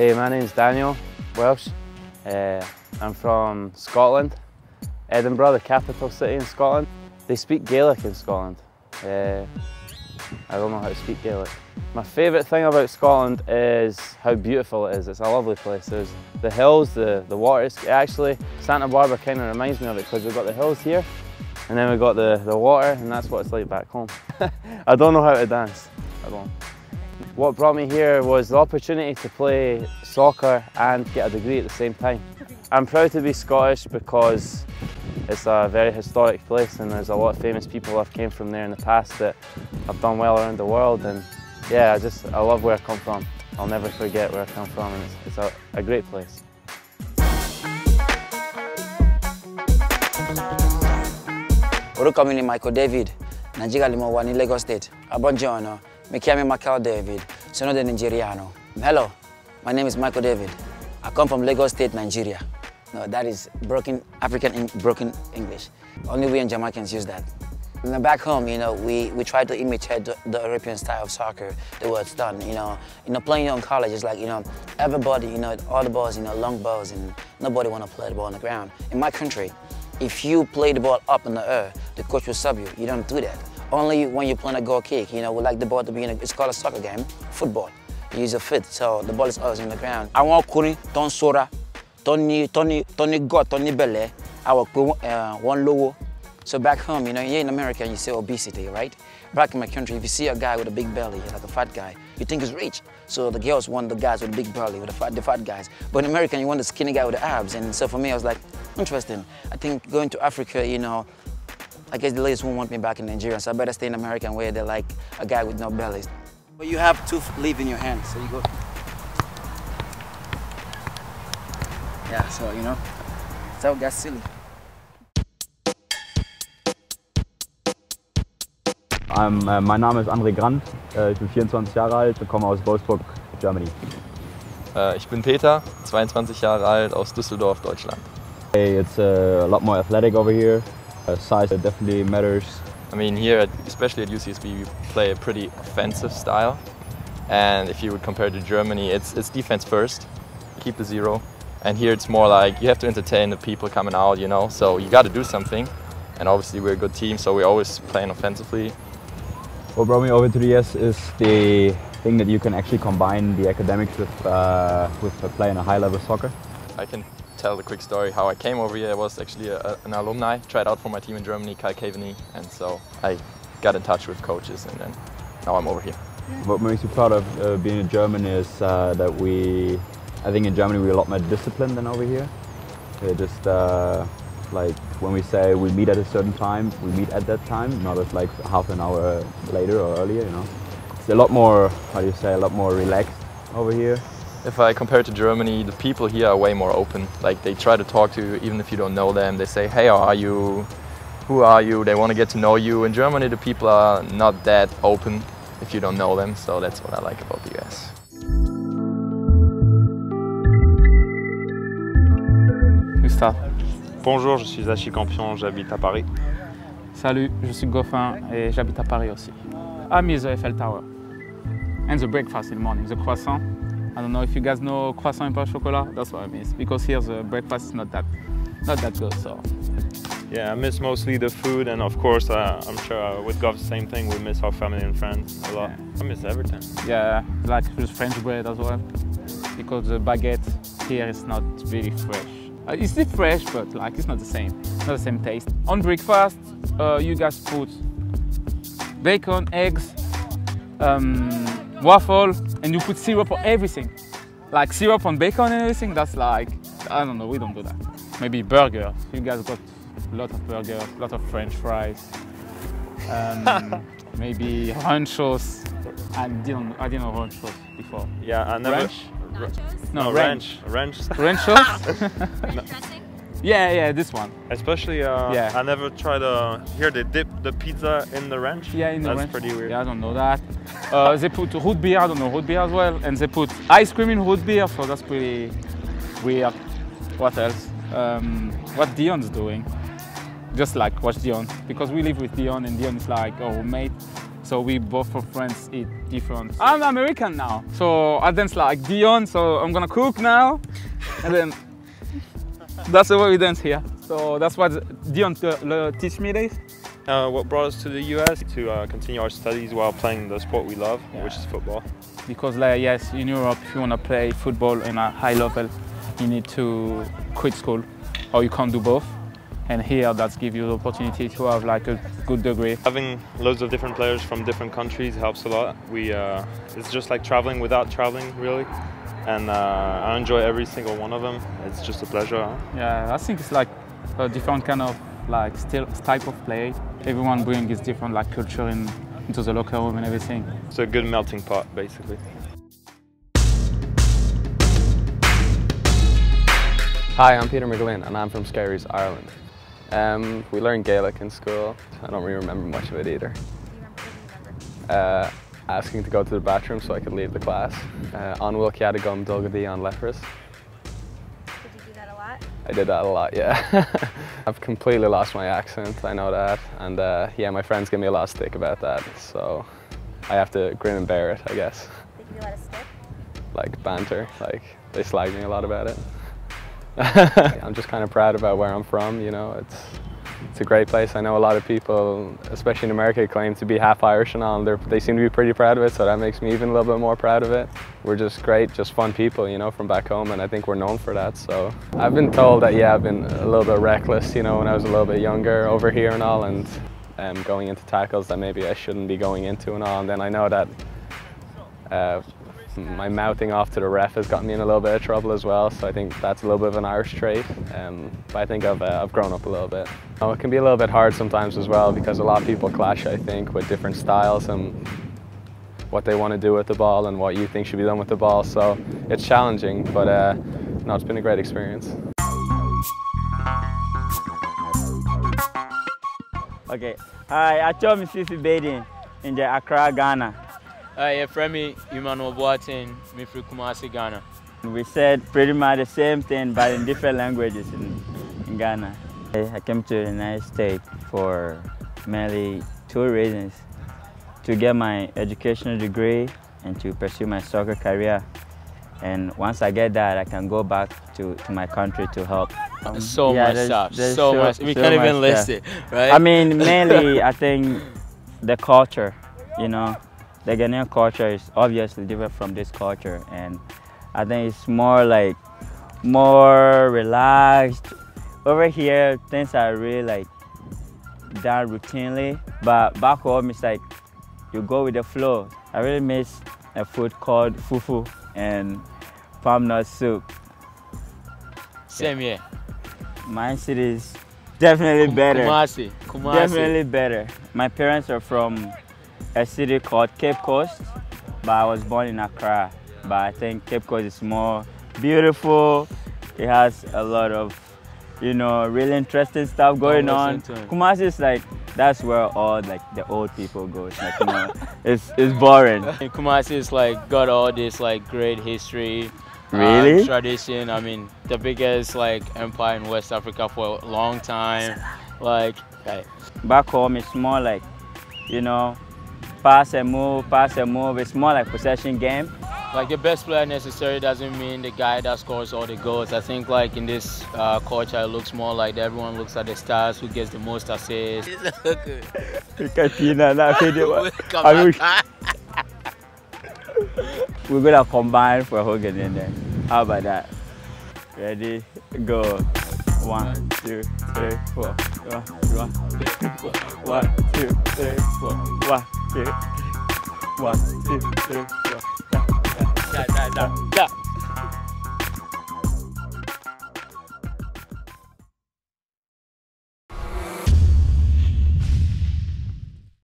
Hey, my name's Daniel, Welsh. I'm from Scotland, Edinburgh, the capital city in Scotland. They speak Gaelic in Scotland. I don't know how to speak Gaelic. My favourite thing about Scotland is how beautiful it is. It's a lovely place. There's the hills, the water. Actually, Santa Barbara kind of reminds me of it because we've got the hills here and then we've got the water, and that's what it's like back home. I don't know how to dance. I don't. What brought me here was the opportunity to play soccer and get a degree at the same time. I'm proud to be Scottish because it's a very historic place and there's a lot of famous people that came from there in the past that have done well around the world, and yeah, I love where I come from. I'll never forget where I come from, and it's a great place. Oro kami Michael David, Nigeria limo wani Lagos State. Buongiorno, mi chiamo Michael David, sono del Nigeriano. Hello, my name is Michael David. I come from Lagos State, Nigeria. No, that is broken broken English. Only we and Jamaicans use that. Back home, we try to imitate the European style of soccer, the way it's done. Playing in college is like, everybody, all the balls, long balls, and nobody want to play the ball on the ground. In my country, if you play the ball up in the air, the coach will sub you. You don't do that. Only when you're playing a goal kick, we like the ball to be it's called a soccer game, football. You use your feet, so the ball is always in the ground. I want Kuni, Ton Sora, Tony God, Tony Bele, I will put one logo. So back home, here in America, you see obesity, right? Back in my country, if you see a guy with a big belly, like a fat guy, you think he's rich. So the girls want the guys with a big belly, with the fat guys. But in America, you want the skinny guy with the abs. And so for me, I was like, interesting. I think going to Africa, I guess the ladies won't want me back in Nigeria, so I better stay in American where they like a guy with no belly. But you have to leave in your hands, so you go. Yeah, so so that's silly. Mein Name ist André Grant, ich bin 24 Jahre alt und komme aus Wolfsburg, Germany. Ich bin Peter, 22 Jahre alt, aus Düsseldorf, Deutschland. Hey, it's a lot more athletic over here. Size definitely matters. I mean, here, especially at UCSB, we play a pretty offensive style. And if you would compare it to Germany, it's defense first, keep the zero. And here it's more like you have to entertain the people coming out, so you got to do something. And obviously we're a good team, so we're always playing offensively. What brought me over to the US is the thing that you can actually combine the academics with playing a high-level soccer. I can tell the quick story how I came over here. I was actually an alumni, tried out for my team in Germany, Kai Keveny, and so I got in touch with coaches, and then now I'm over here. What makes me proud of being in Germany is that I think in Germany we're a lot more disciplined than over here. We're just like when we say we meet at a certain time, we meet at that time, not as like half an hour later or earlier, It's a lot more, how do you say, a lot more relaxed over here. If I compare it to Germany, the people here are way more open. Like they try to talk to you even if you don't know them. They say, hey, how are you? Who are you? They want to get to know you. In Germany, the people are not that open if you don't know them, so that's what I like about the US. Gustave. Bonjour, je suis Achille Campion, j'habite à Paris. Salut, je suis Goffin et j'habite à Paris aussi. I miss the Eiffel Tower. And the breakfast in the morning, the croissant. I don't know if you guys know croissant and pain au chocolat, that's what I miss. Because here the breakfast is not that good, so. Yeah, I miss mostly the food, and of course, I'm sure with Goff, the same thing, we miss our family and friends a lot. Yeah. I miss everything. Yeah, like with French bread as well. Because the baguette here is not really fresh. It's still fresh, but like it's not the same. It's not the same taste. On breakfast, you guys put bacon, eggs, waffle, and you put syrup on everything. Like syrup on bacon and everything, that's like, I don't know, we don't do that. Maybe burger. You guys got a lot of burgers, a lot of French fries. Maybe ranchos. I didn't know ranchos before. Yeah, I never. Ranch? No, ranch. Ranchos? Yeah, this one. Especially, yeah. I never tried here they dip the pizza in the ranch. Yeah, in the ranch. That's pretty weird. Yeah, I don't know that. They put root beer, I don't know, root beer as well. And they put ice cream in root beer, so that's pretty weird. What else? What Dion's doing? just like watch Dion, because we live with Dion and Dion is like our mate. So we both are friends, eat different. I'm American now, so I dance like Dion, so I'm gonna cook now. And then that's the way we dance here. So that's what Dion teach me this. What brought us to the US to continue our studies while playing the sport we love, which is football. Because like, yes, in Europe, if you want to play football in a high level, you need to quit school, or you can't do both. And here, that gives you the opportunity to have like a good degree. Having loads of different players from different countries helps a lot. It's just like traveling without traveling, really. And I enjoy every single one of them. It's just a pleasure. Huh? Yeah, I think it's like a different kind of like type of play. Everyone brings his different like culture into the locker room and everything. It's a good melting pot, basically. Hi, I'm Peter McGlynn and I'm from Skerries, Ireland. We learned Gaelic in school. I don't really remember much of it either. Asking to go to the bathroom so I could leave the class. An bhfuil cead agam dul go dtí an leithreas. Did you do that a lot? I did that a lot, yeah. I've completely lost my accent, I know that. And yeah, my friends give me a lot of stick about that. So I have to grin and bear it, I guess. They give you a lot of stick? Like banter, like they slag me a lot about it. I'm just kind of proud about where I'm from, you know. It's a great place. I know a lot of people, especially in America, claim to be half Irish and all, and they seem to be pretty proud of it, so that makes me even a little bit more proud of it. We're just great, just fun people, you know, from back home, and I think we're known for that. So I've been told that, yeah, I've been a little bit reckless, you know, when I was a little bit younger over here and all, and going into tackles that maybe I shouldn't be going into and all, and then I know that my mouthing off to the ref has gotten me in a little bit of trouble as well, so I think that's a little bit of an Irish trait, but I think I've grown up a little bit. It can be a little bit hard sometimes as well because a lot of people clash, I think, with different styles and what they want to do with the ball and what you think should be done with the ball, so it's challenging, but no, it's been a great experience. Okay, hi, I'm Fifi Baden in the Accra, Ghana. Hi, Fremi Emmanuel Boateng, me from Kumasi, Ghana. We said pretty much the same thing, but in different languages in Ghana. I came to the United States for mainly two reasons: to get my educational degree and to pursue my soccer career. And once I get that, I can go back to my country to help. So much stuff, so much. We can't even list it, right? I mean, mainly, I think the culture, you know. The Ghanaian culture is obviously different from this culture, and I think it's more relaxed. Over here, things are really like done routinely, but back home it's like you go with the flow. I really miss a food called fufu and palm nut soup. Same here. My city is definitely better. Kumasi. Definitely better. My parents are from a city called Cape Coast, but I was born in Accra. But I think Cape Coast is more beautiful. It has a lot of, you know, really interesting stuff going on. Kumasi is like, that's where all like the old people go. It's like, you know, it's boring. Kumasi is like got all this like great history, really tradition. I mean, the biggest like empire in West Africa for a long time. Like, back home, it's more like, you know, pass and move, pass and move. It's more like possession game. Like the best player necessarily doesn't mean the guy that scores all the goals. I think like in this culture, it looks more like everyone looks at the stars, who gets the most assists. We're gonna combine for Hogan in there. How about that? Ready, go. 1, 2, 3, 4. 1, 2, 3, 4. 1, 2, 3, 4.